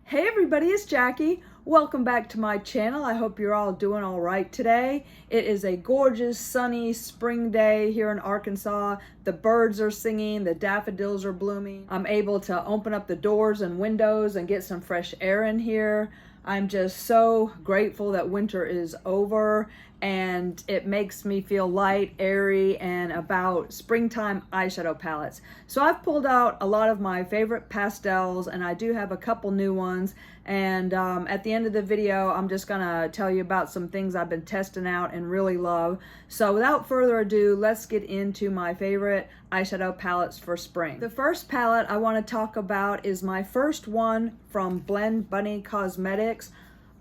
Hey everybody, it's Jackie. Welcome back to my channel. I hope you're all doing all right today. It is a gorgeous sunny spring day here in Arkansas. The birds are singing, the daffodils are blooming. I'm able to open up the doors and windows and get some fresh air in here. I'm just so grateful that winter is over and it makes me feel light, airy, and about springtime eyeshadow palettes. So I've pulled out a lot of my favorite pastels and I do have a couple new ones. And at the end of the video, I'm just gonna tell you about some things I've been testing out and really love. So without further ado, let's get into my favorite eyeshadow palettes for spring. The first palette I wanna talk about is my first one from Blend Bunny Cosmetics.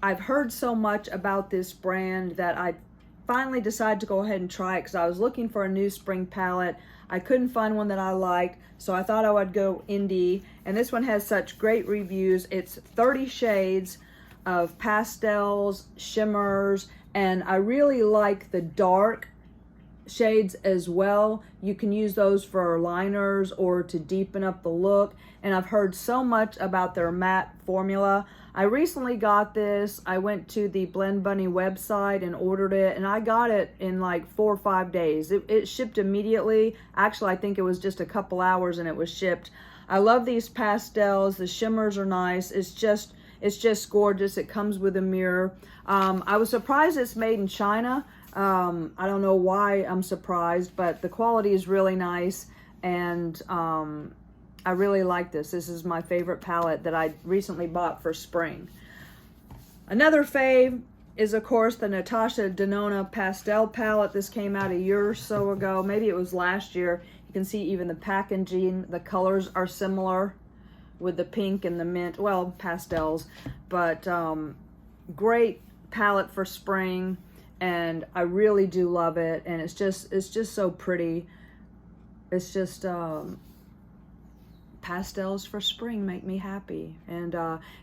I've heard so much about this brand that I finally decided to go ahead and try it because I was looking for a new spring palette. I couldn't find one that I liked, so I thought I would go indie, and this one has such great reviews. It's 30 shades of pastels, shimmers, and I really like the dark shades as well. You can use those for liners or to deepen up the look, and I've heard so much about their matte formula. I recently got this. I went to the Blend Bunny website and ordered it, and I got it in like 4 or 5 days. It shipped immediately. Actually, I think it was just a couple hours and it was shipped. I love these pastels. The shimmers are nice. It's just gorgeous. It comes with a mirror. I was surprised it's made in China. I don't know why I'm surprised, but the quality is really nice, and I really like this. This is my favorite palette that I recently bought for spring. Another fave is, of course, the Natasha DENONA pastel palette. This came out a year or so ago. Maybe it was last year. You can see even the packaging. The colors are similar with the pink and the mint. Well, pastels, but great palette for spring. And I really do love it, and it's just so pretty. It's just pastels for spring make me happy, and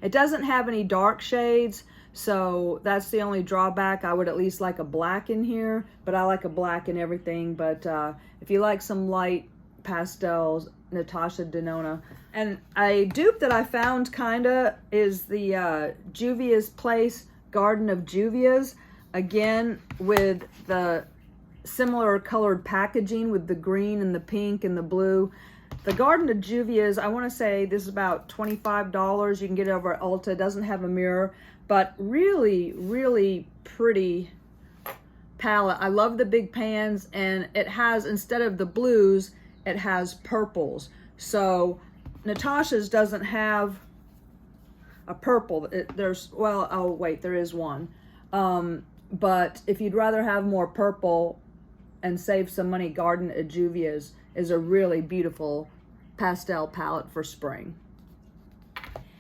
it doesn't have any dark shades, so that's the only drawback. I would at least like a black in here, but I like a black in everything. But if you like some light pastels, Natasha DENONA. And a dupe that I found kinda is the JUVIA'S Place Garden of JUVIA'S. Again, with the similar colored packaging with the green and the pink and the blue. The Garden of JUVIA'S, I want to say this is about $25. You can get it over at ULTA. It doesn't have a mirror, but really, really pretty palette. I love the big pans, and it has, instead of the blues, it has purples. So Natasha's doesn't have a purple. Well, oh wait, there is one. But if you'd rather have more purple and save some money, Garden of JUVIA'S is a really beautiful pastel palette for spring.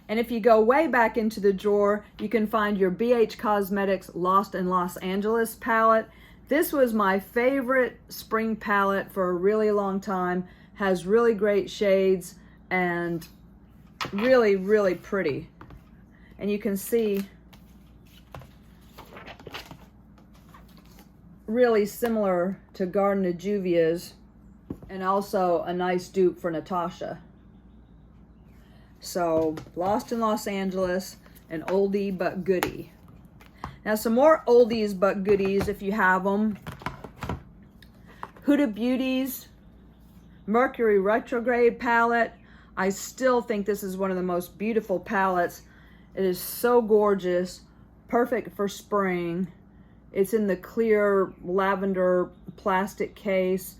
And if you go way back into the drawer, you can find your BH Cosmetics Lost in Los Angeles palette. This was my favorite spring palette for a really long time. Has really great shades and really, really pretty. And you can see really similar to Garden of JUVIA'S, and also a nice dupe for Natasha. So Lost in Los Angeles, an oldie but goodie. Now some more oldies but goodies if you have them. Huda Beauty's Mercury Retrograde palette. I still think this is one of the most beautiful palettes. It is so gorgeous, perfect for spring. It's in the clear lavender plastic case.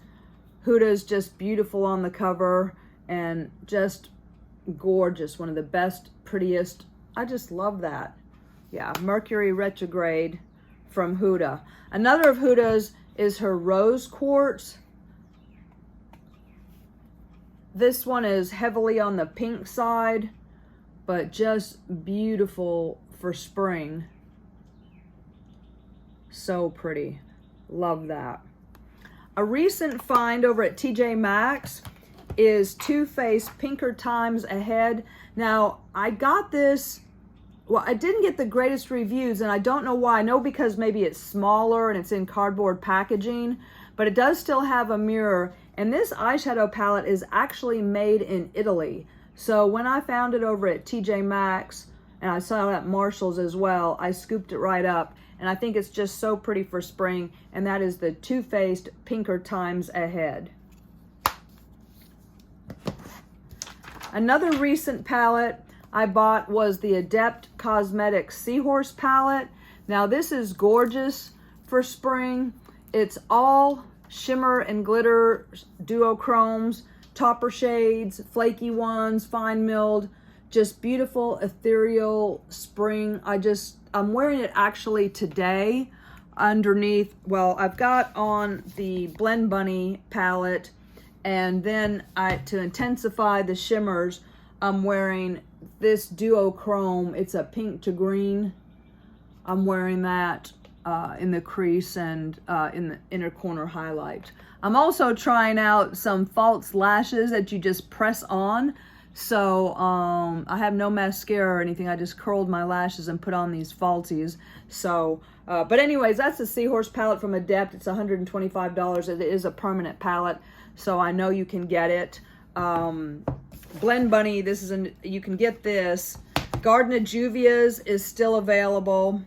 Huda's just beautiful on the cover and just gorgeous. One of the best, prettiest. I just love that. Yeah, Mercury Retrograde from Huda. Another of Huda's is her Rose Quartz. This one is heavily on the pink side, but just beautiful for spring. So pretty. Love that. A recent find over at TJ Maxx is Too Faced Pinker Times Ahead. Now, I got this, well, I didn't get the greatest reviews, and I don't know why. I know because maybe it's smaller and it's in cardboard packaging, but it does still have a mirror. And this eyeshadow palette is actually made in Italy. So when I found it over at TJ Maxx, and I saw it at Marshall's as well. I scooped it right up, and I think it's just so pretty for spring, and that is the Too Faced Pinker Times Ahead. Another recent palette I bought was the Adept Cosmetics Seahorse palette. Now this is gorgeous for spring. It's all shimmer and glitter duochromes, topper shades, flaky ones, fine milled, just beautiful ethereal spring. I'm wearing it actually today underneath. Well, I've got on the Blend Bunny palette, and then to intensify the shimmers, I'm wearing this duochrome. It's a pink to green. I'm wearing that in the crease and in the inner corner highlight. I'm also trying out some false lashes that you just press on. So I have no mascara or anything. I just curled my lashes and put on these falsies. So, but anyways, that's the Seahorse palette from Adept. It's $125. It is a permanent palette, so I know you can get it. Blend Bunny, you can get this. Garden of Juvia's is still available.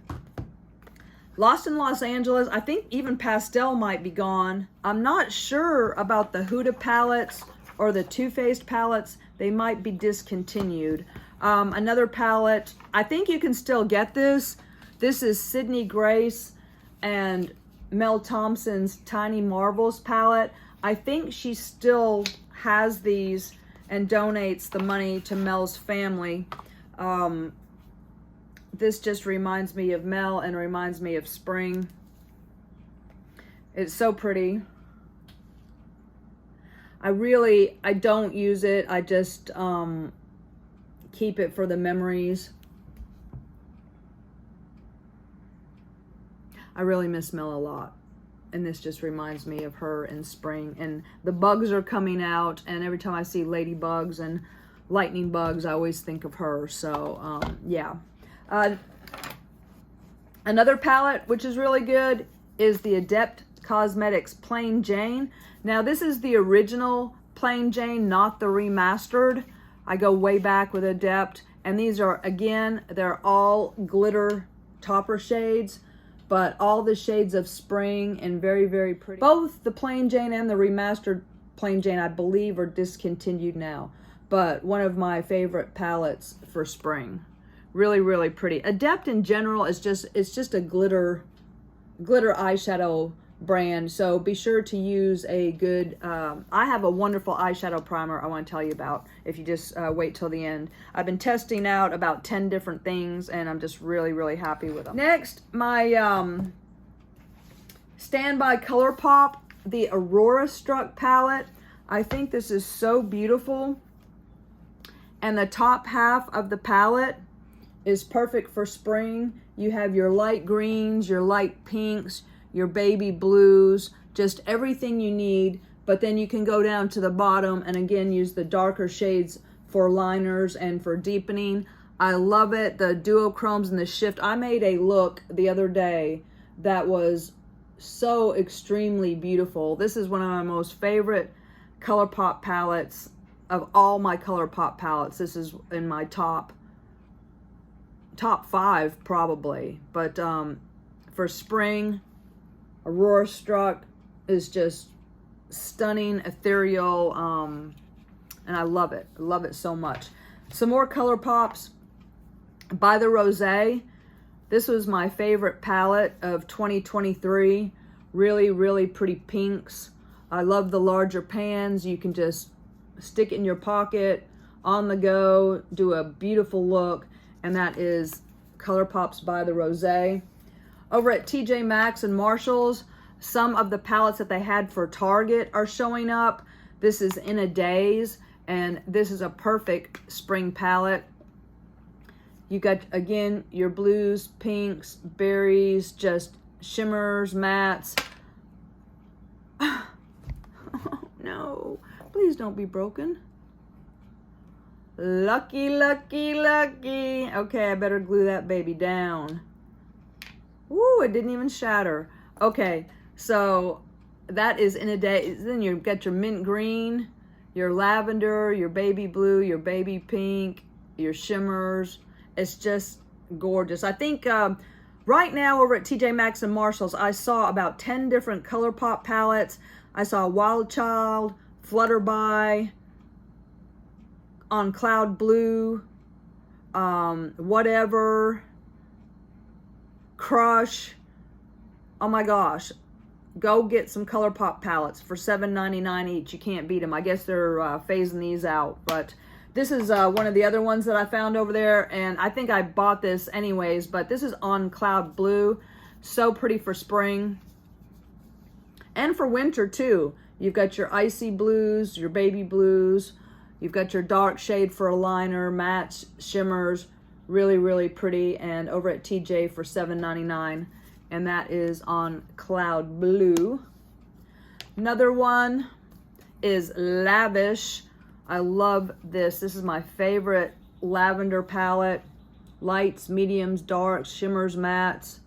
Lost in Los Angeles, I think even Pastel might be gone. I'm not sure about the Huda palettes or the Too Faced palettes. They might be discontinued. Another palette, I think you can still get this. This is Sydney Grace and Mel Thompson's Tiny Marvels palette. I think she still has these and donates the money to Mel's family. This just reminds me of Mel and reminds me of spring. It's so pretty. I don't use it. I just keep it for the memories. I really miss Mel a lot. And this just reminds me of her in spring. And the bugs are coming out, and every time I see ladybugs and lightning bugs, I always think of her. So, yeah. Another palette, which is really good, is the Adept Cosmetics Plain Jane. Now, this is the original Plain Jane, not the remastered. I go way back with Adept. And these are, again, they're all glitter topper shades, but all the shades of spring and very, very pretty. Both the Plain Jane and the remastered Plain Jane, I believe, are discontinued now. But one of my favorite palettes for spring. Really, really pretty. Adept in general is just a glitter eyeshadow brand. So be sure to use a good, I have a wonderful eyeshadow primer I want to tell you about if you just wait till the end. I've been testing out about 10 different things, and I'm just really, really happy with them. Next, my Standby Colourpop, the Aurora Struck palette. I think this is so beautiful. And the top half of the palette is perfect for spring. You have your light greens, your light pinks, your baby blues, just everything you need. But then you can go down to the bottom and again use the darker shades for liners and for deepening. I love it. The duochromes and the shift. I made a look the other day that was so extremely beautiful. This is one of my most favorite Colourpop palettes of all my Colourpop palettes. This is in my top 5 probably. But for spring, Aurora Struck is just stunning, ethereal, and I love it. I love it so much. Some more Colourpops. By the Rosé. This was my favorite palette of 2023. Really, really pretty pinks. I love the larger pans. You can just stick it in your pocket, on the go, do a beautiful look. And that is Colourpops by the Rosé. Over at TJ Maxx and Marshall's, some of the palettes that they had for Target are showing up. This is In A Daze, and this is a perfect spring palette. You got, again, your blues, pinks, berries, just shimmers, mattes. Oh, no. Please don't be broken. Lucky, lucky, lucky. Okay, I better glue that baby down. Woo, it didn't even shatter. Okay, so that is In A Daze. Then you've got your mint green, your lavender, your baby blue, your baby pink, your shimmers. It's just gorgeous. I think right now over at TJ Maxx and Marshalls, I saw about 10 different Colourpop palettes. I saw Wild Child, Flutterby, On Cloud Blue, Whatever, Crush. Oh my gosh. Go get some Colourpop palettes for $7.99 each. You can't beat them. I guess they're phasing these out. But this is one of the other ones that I found over there. And I think I bought this anyways. But this is On Cloud Blue. So pretty for spring. And for winter too. You've got your icy blues, your baby blues. You've got your dark shade for a liner, matte shimmers. Really, really pretty. And over at TJ for $7.99. And that is On Cloud Blue. Another one is Lavish. I love this. This is my favorite lavender palette. Lights, mediums, darks, shimmers, mattes.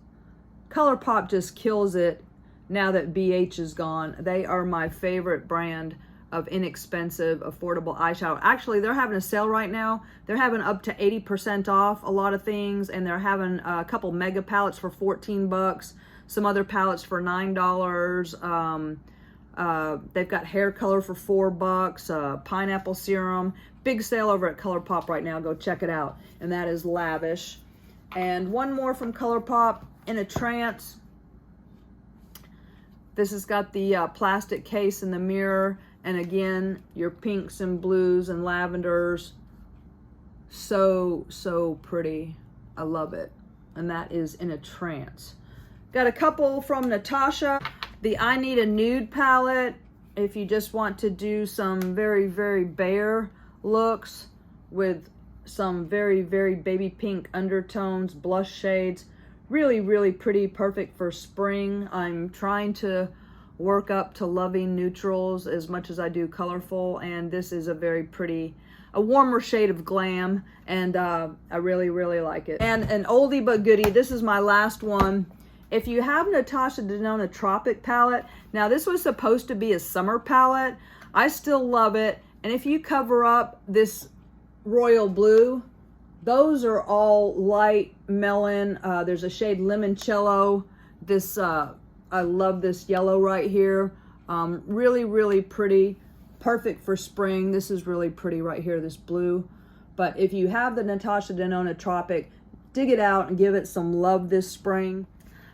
Colourpop just kills it now that BH is gone. They are my favorite brand of inexpensive, affordable eyeshadow. Actually, they're having a sale right now. They're having up to 80% off a lot of things, and they're having a couple mega palettes for 14 bucks, some other palettes for $9. They've got hair color for 4 bucks, pineapple serum. Big sale over at Colourpop right now. Go check it out. And that is Lavish. And one more from Colourpop, In A Trance. This has got the plastic case in the mirror. And again, your pinks and blues and lavenders. So, so pretty. I love it. And that is In A Trance. Got a couple from Natasha. The I Need A Nude palette. If you just want to do some very, very bare looks with some very, very baby pink undertones, blush shades. Really, really pretty. Perfect for spring. I'm trying to work up to loving neutrals as much as I do colorful, and this is a very pretty, a warmer shade of glam, and I really, really like it. And an oldie but goodie, this is my last one. If you have Natasha Denona Tropic palette, now this was supposed to be a summer palette. I still love it, and if you cover up this royal blue, those are all light melon. There's a shade limoncello. This I love this yellow right here. Really, really pretty. Perfect for spring. This is really pretty right here, this blue. But if you have the Natasha Denona Tropic, dig it out and give it some love this spring.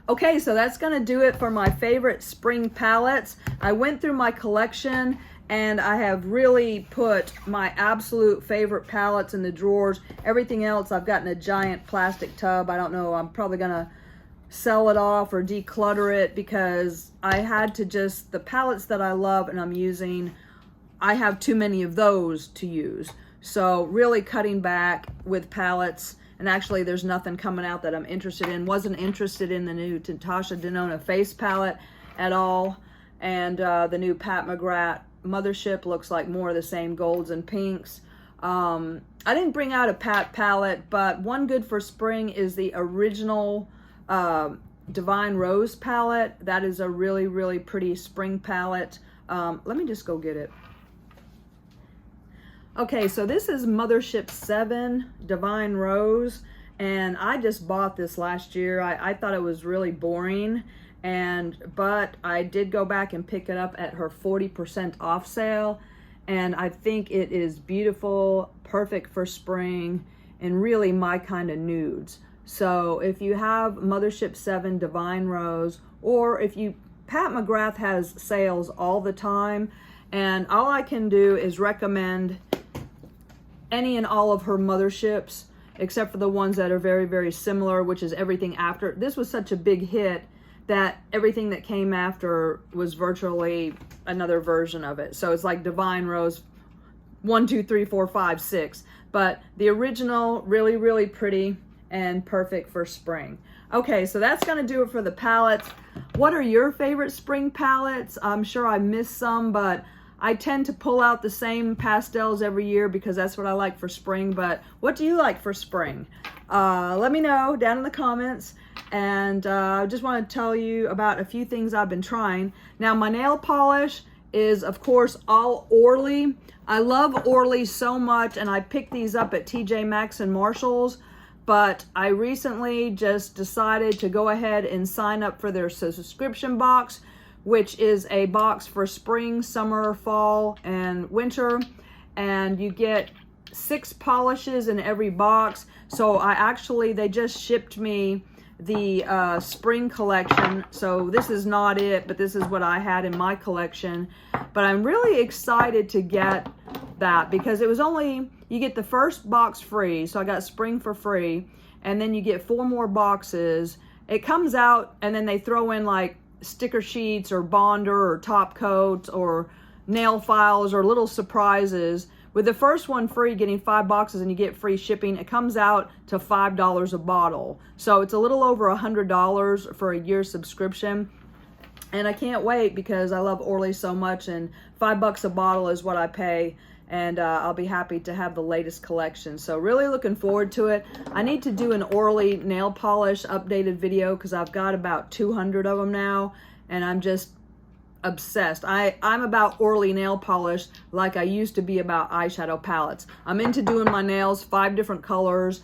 Okay, so that's going to do it for my favorite spring palettes. I went through my collection and I have really put my absolute favorite palettes in the drawers. Everything else I've got in a giant plastic tub. I don't know, I'm probably going to sell it off or declutter it because I had to just, the palettes that I love and I'm using, I have too many of those to use. So really cutting back with palettes, and actually there's nothing coming out that I'm interested in. Wasn't interested in the new Natasha Denona face palette at all, and the new Pat McGrath Mothership looks like more of the same golds and pinks. I didn't bring out a Pat palette, but one good for spring is the original Divine Rose palette. That is a really, really pretty spring palette. Let me just go get it. Okay, so this is Mothership 7 Divine Rose, and I just bought this last year. I thought it was really boring, but I did go back and pick it up at her 40% off sale, and I think it is beautiful, perfect for spring, and really my kind of nudes. So if you have Mothership 7 Divine Rose, or if you, Pat McGrath has sales all the time, and all I can do is recommend any and all of her Motherships, except for the ones that are very, very similar, which is everything after. This was such a big hit that everything that came after was virtually another version of it. So it's like Divine Rose 1, 2, 3, 4, 5, 6. But the original, really, really pretty and perfect for spring. Okay, so that's gonna do it for the palettes. What are your favorite spring palettes? I'm sure I missed some, but I tend to pull out the same pastels every year because that's what I like for spring. But what do you like for spring? Let me know down in the comments. And I just want to tell you about a few things I've been trying. Now, my nail polish is, of course, all ORLY. I love ORLY so much, and I picked these up at TJ Maxx and Marshalls. but I recently just decided to go ahead and sign up for their subscription box, which is a box for spring, summer, fall, and winter. And you get 6 polishes in every box. So they just shipped me the spring collection. So this is not it, but this is what I had in my collection. But I'm really excited to get that because it was only, you get the first box free. So I got spring for free, and then you get 4 more boxes. It comes out and then they throw in like sticker sheets or bonder or top coats or nail files or little surprises. With the first one free, getting 5 boxes and you get free shipping, it comes out to $5 a bottle. So it's a little over $100 for a year subscription. And I can't wait because I love ORLY so much, and $5 a bottle is what I pay. And I'll be happy to have the latest collection. So really looking forward to it. I need to do an ORLY nail polish updated video because I've got about 200 of them now, and I'm just obsessed. I'm about ORLY nail polish like I used to be about eyeshadow palettes. I'm into doing my nails 5 different colors.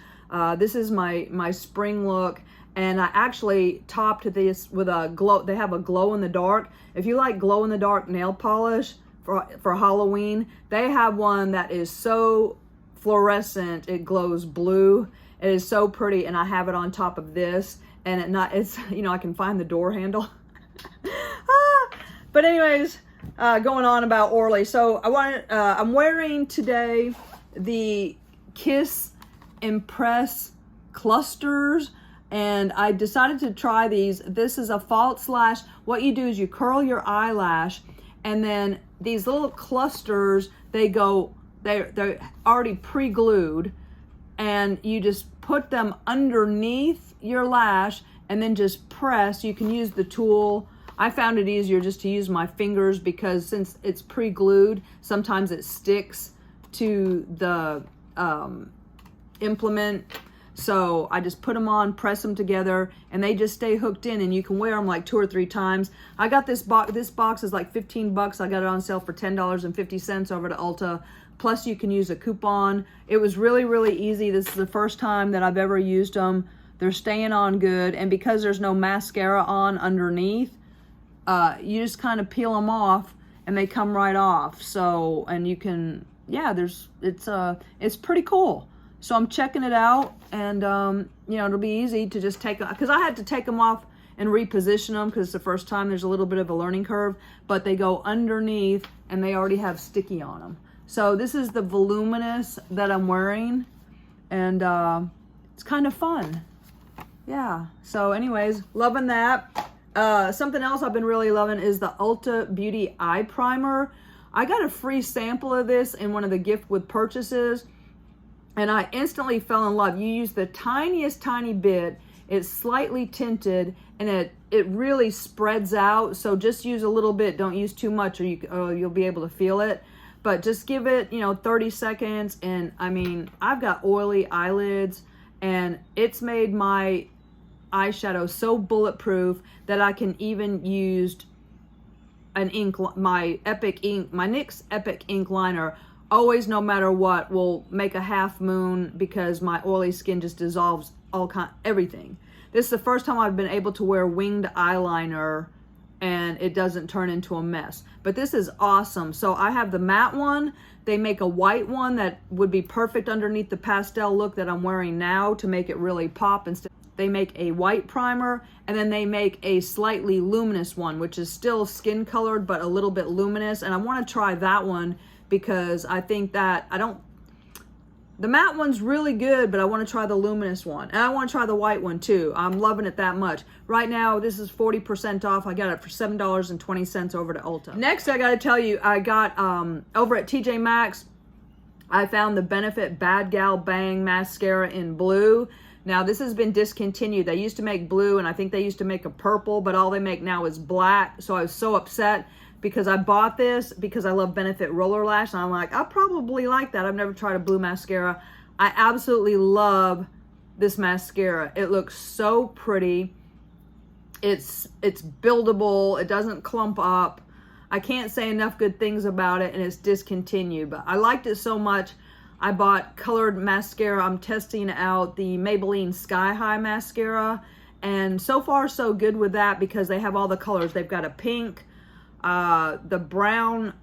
This is my spring look, and I actually topped this with a glow. They have a glow in the dark. If you like glow in the dark nail polish for Halloween, they have one that is so fluorescent it glows blue. It is so pretty, and I have it on top of this, and it's you know, I can find the door handle. But anyways, going on about ORLY. So I'm wearing today the Kiss Impress clusters, and I decided to try these. This is a false lash. What you do is you curl your eyelash, and then these little clusters, they're already pre-glued, and you just put them underneath your lash and then just press. You can use the tool. I found it easier just to use my fingers because since it's pre-glued, sometimes it sticks to the implement. So I just put them on, press them together, and they just stay hooked in, and you can wear them like 2 or 3 times. I got this box. This box is like $15. I got it on sale for $10.50 over to Ulta. Plus you can use a coupon. It was really, really easy. This is the first time that I've ever used them. They're staying on good, and because there's no mascara on underneath, you just kind of peel them off and they come right off. So, and you can, yeah, it's pretty cool. So I'm checking it out, and you know, it'll be easy to just take, because I had to take them off and reposition them because it's the first time. There's a little bit of a learning curve, but they go underneath and they already have sticky on them. So this is the Voluminous that I'm wearing, and it's kind of fun. Yeah, so anyways, loving that. Something else I've been really loving is the Ulta Beauty Eye Primer. I got a free sample of this in one of the gift with purchases, and I instantly fell in love. You use the tiniest tiny bit. It's slightly tinted, and it really spreads out. So just use a little bit. Don't use too much, or you'll be able to feel it. But just give it, you know, 30 seconds. And I mean, I've got oily eyelids, and it's made my eyeshadow so bulletproof that I can even use an ink, my NYX Epic ink liner. Always, no matter what, will make a half moon because my oily skin just dissolves everything. This is the first time I've been able to wear winged eyeliner and it doesn't turn into a mess. But this is awesome. So I have the matte one. They make a white one that would be perfect underneath the pastel look that I'm wearing now to make it really pop. Instead, they make a white primer, and then they make a slightly luminous one, which is still skin colored but a little bit luminous. And I want to try that one because I think that the matte one's really good, but I want to try the luminous one. And I want to try the white one too. I'm loving it that much. Right now, this is 40% off. I got it for $7.20 over to Ulta. Next, I got to tell you, I got over at TJ Maxx, I found the Benefit Bad Gal Bang Mascara in blue. Now, this has been discontinued. They used to make blue, and I think they used to make a purple, but all they make now is black. So I was so upset because I bought this because I love Benefit Roller Lash, and I'm like, I'll probably like that. I've never tried a blue mascara. I absolutely love this mascara. It looks so pretty. It's buildable. It doesn't clump up. I can't say enough good things about it, and it's discontinued, but I liked it so much. I bought colored mascara. I'm testing out the Maybelline Sky High mascara, and so far so good with that because they have all the colors. They've got a pink, the brown,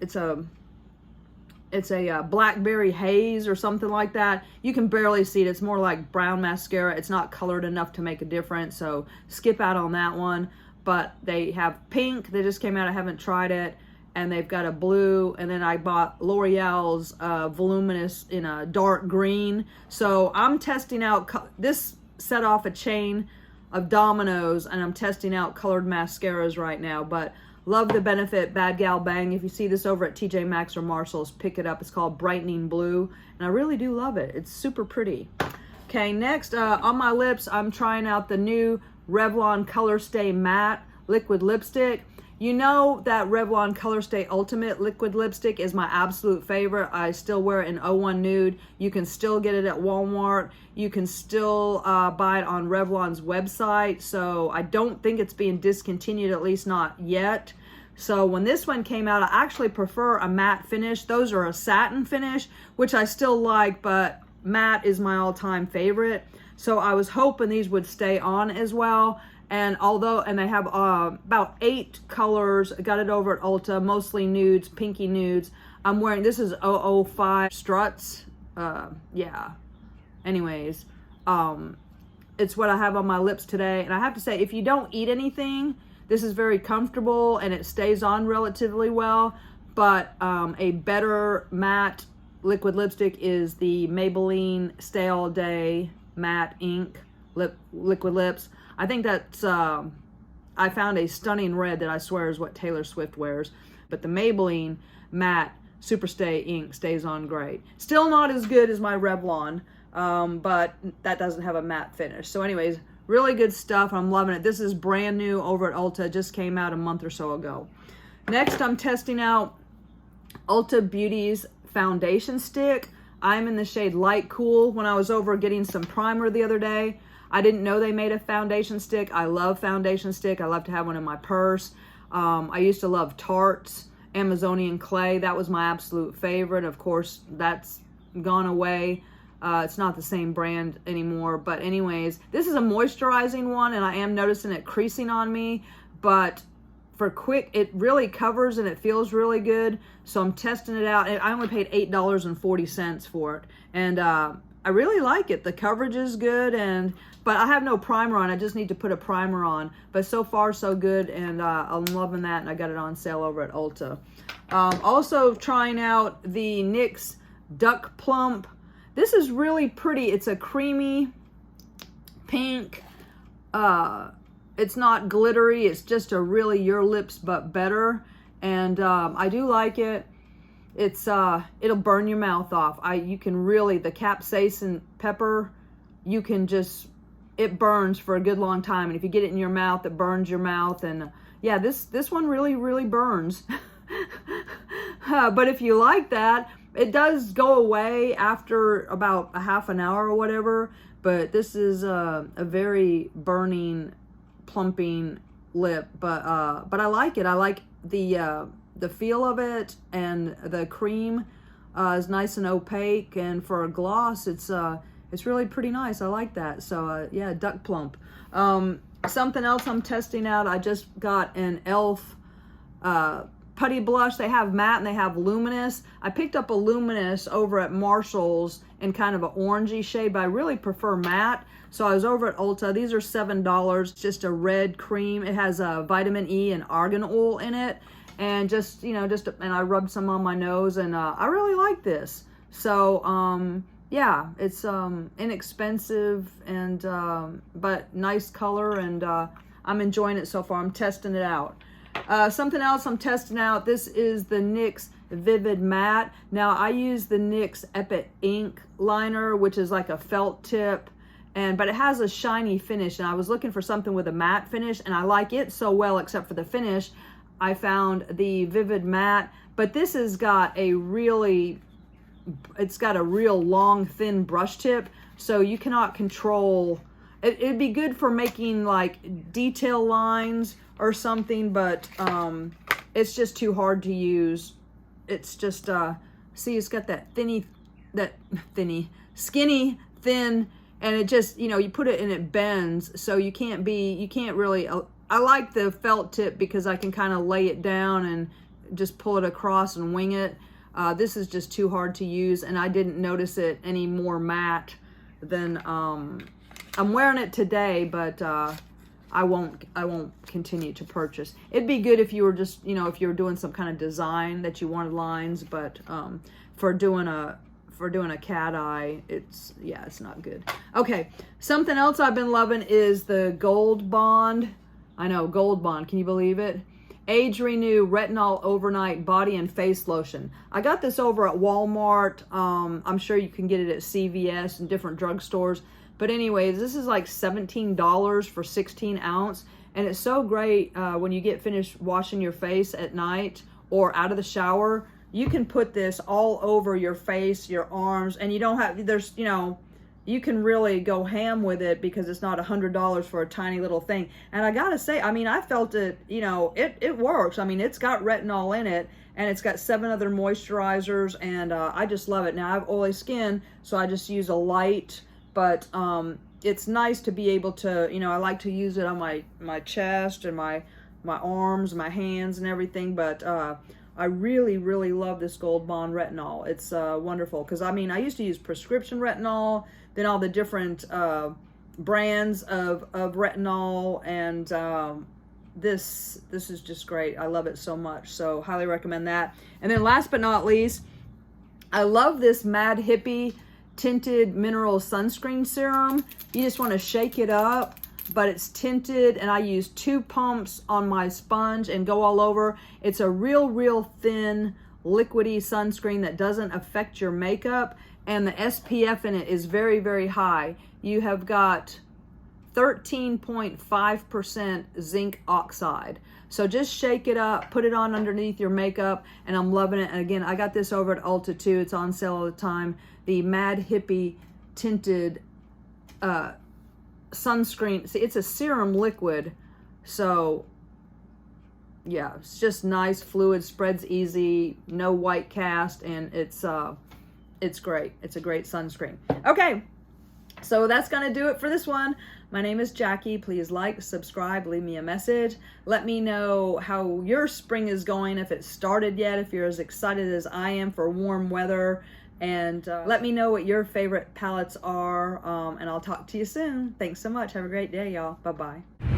it's a blackberry haze or something like that. You can barely see it. It's more like brown mascara. It's not colored enough to make a difference, so skip out on that one. But they have pink. They just came out. I haven't tried it. And they've got a blue. And then I bought L'Oreal's Voluminous in a dark green. So I'm testing out, this set off a chain of dominoes, and I'm testing out colored mascaras right now. But love the Benefit Bad Gal Bang. If you see this over at TJ Maxx or Marshall's, pick it up. It's called Brightening Blue, and I really do love it. It's super pretty. Okay, next on my lips, I'm trying out the new Revlon Color Stay Matte Liquid Lipstick. You know that Revlon Color Stay Ultimate Liquid Lipstick is my absolute favorite. I still wear it in 01 Nude. You can still get it at Walmart. You can still buy it on Revlon's website. So I don't think it's being discontinued, at least not yet. So when this one came out, I actually prefer a matte finish. Those are a satin finish, which I still like, but matte is my all-time favorite. So I was hoping these would stay on as well. And they have about 8 colors. I got it over at Ulta, mostly nudes, pinky nudes. I'm wearing, this is 005 Struts. Yeah. Anyways, it's what I have on my lips today. And I have to say, if you don't eat anything, this is very comfortable and it stays on relatively well. But a better matte liquid lipstick is the Maybelline Stay All Day Matte Ink Liquid Lips. I think that's, I found a stunning red that I swear is what Taylor Swift wears. But the Maybelline Matte Super Stay Ink stays on great. Still not as good as my Revlon, but that doesn't have a matte finish. So anyways, really good stuff. I'm loving it. This is brand new over at Ulta. Just came out a month or so ago. Next, I'm testing out Ulta Beauty's foundation stick. I'm in the shade Light Cool. When I was over getting some primer the other day, I didn't know they made a foundation stick. I love foundation stick. I love to have one in my purse. I used to love Tarte's Amazonian Clay. That was my absolute favorite. Of course, that's gone away. It's not the same brand anymore. But anyways, this is a moisturizing one, and I am noticing it creasing on me. But for quick, it really covers and it feels really good. So I'm testing it out. I only paid $8.40 for it. And I really like it. The coverage is good, but I have no primer on. I just need to put a primer on. But so far, so good, and I'm loving that, and I got it on sale over at Ulta. Also trying out the NYX Duck Plump. This is really pretty. It's a creamy pink. It's not glittery. It's just a really your lips but better, and I do like it. It's it'll burn your mouth off. You can really, the capsaicin pepper, you can just, it burns for a good long time, and if you get it in your mouth, it burns your mouth. And yeah, this one really burns. But if you like that, it does go away after about a half an hour or whatever. But this is a very burning, plumping lip. But I like it. I like the feel of it, and the cream is nice and opaque, and for a gloss, it's really pretty nice. I like that. So yeah, Duck Plump. Something else I'm testing out, I just got an e.l.f. putty blush. They have matte and they have luminous. I picked up a luminous over at Marshall's in kind of an orangey shade, but I really prefer matte. So I was over at Ulta. These are $7, just a red cream. It has vitamin E and argan oil in it. And just, you know, and I rubbed some on my nose, and I really like this. So, yeah, it's inexpensive, and but nice color, and I'm enjoying it so far. I'm testing it out. Something else I'm testing out, this is the NYX Vivid Matte. Now, I use the NYX Epic Ink liner, which is like a felt tip, but it has a shiny finish, and I was looking for something with a matte finish, and I like it so well except for the finish. I found the Vivid Matte, but this has got a really, it's got a real long, thin brush tip, so you cannot control, it'd be good for making like detail lines or something, but it's just too hard to use. It's just See, it's got that skinny, thin, and it just, you know, you put it and it bends, so you can't really, I like the felt tip because I can kind of lay it down and just pull it across and wing it. This is just too hard to use, and I didn't notice it any more matte than, I'm wearing it today, but I won't continue to purchase. It'd be good if you were just, you know, if you were doing some kind of design that you wanted lines, but for doing a cat eye, it's not good. Okay, something else I've been loving is the Gold Bond. I know, Gold Bond, can you believe it? Age Renew Retinol Overnight Body and Face Lotion. I got this over at Walmart. I'm sure you can get it at CVS and different drugstores. But anyways, this is like $17 for 16 ounce. And it's so great when you get finished washing your face at night or out of the shower. You can put this all over your face, your arms, and you don't have, you know, you can really go ham with it because it's not $100 for a tiny little thing. And I gotta say, I mean, I felt it, you know, it works. I mean, it's got retinol in it, and it's got 7 other moisturizers, and I just love it. Now, I have oily skin, so I just use a light, but it's nice to be able to, you know, I like to use it on my chest and my arms, my hands and everything, but I really, really love this Gold Bond retinol. It's wonderful, because I mean, I used to use prescription retinol, then all the different brands of retinol, and this is just great. I love it so much, so highly recommend that. And then last but not least, I love this Mad Hippie tinted mineral sunscreen serum. You just want to shake it up, but it's tinted, and I use 2 pumps on my sponge and go all over. It's a real thin liquidy sunscreen that doesn't affect your makeup, and the SPF in it is very high. You have got 13.5% zinc oxide. So just shake it up, put it on underneath your makeup, and I'm loving it. And again, I got this over at Ulta too. It's on sale all the time. The Mad Hippie tinted sunscreen. See, it's a serum liquid, so yeah, it's just nice, fluid, spreads easy, no white cast, and it's great. It's a great sunscreen. Okay, so that's gonna do it for this one. My name is Jackie. Please like, subscribe, leave me a message. Let me know how your spring is going, if it started yet, if you're as excited as I am for warm weather. And let me know what your favorite palettes are, and I'll talk to you soon. Thanks so much. Have a great day, y'all. Bye-bye.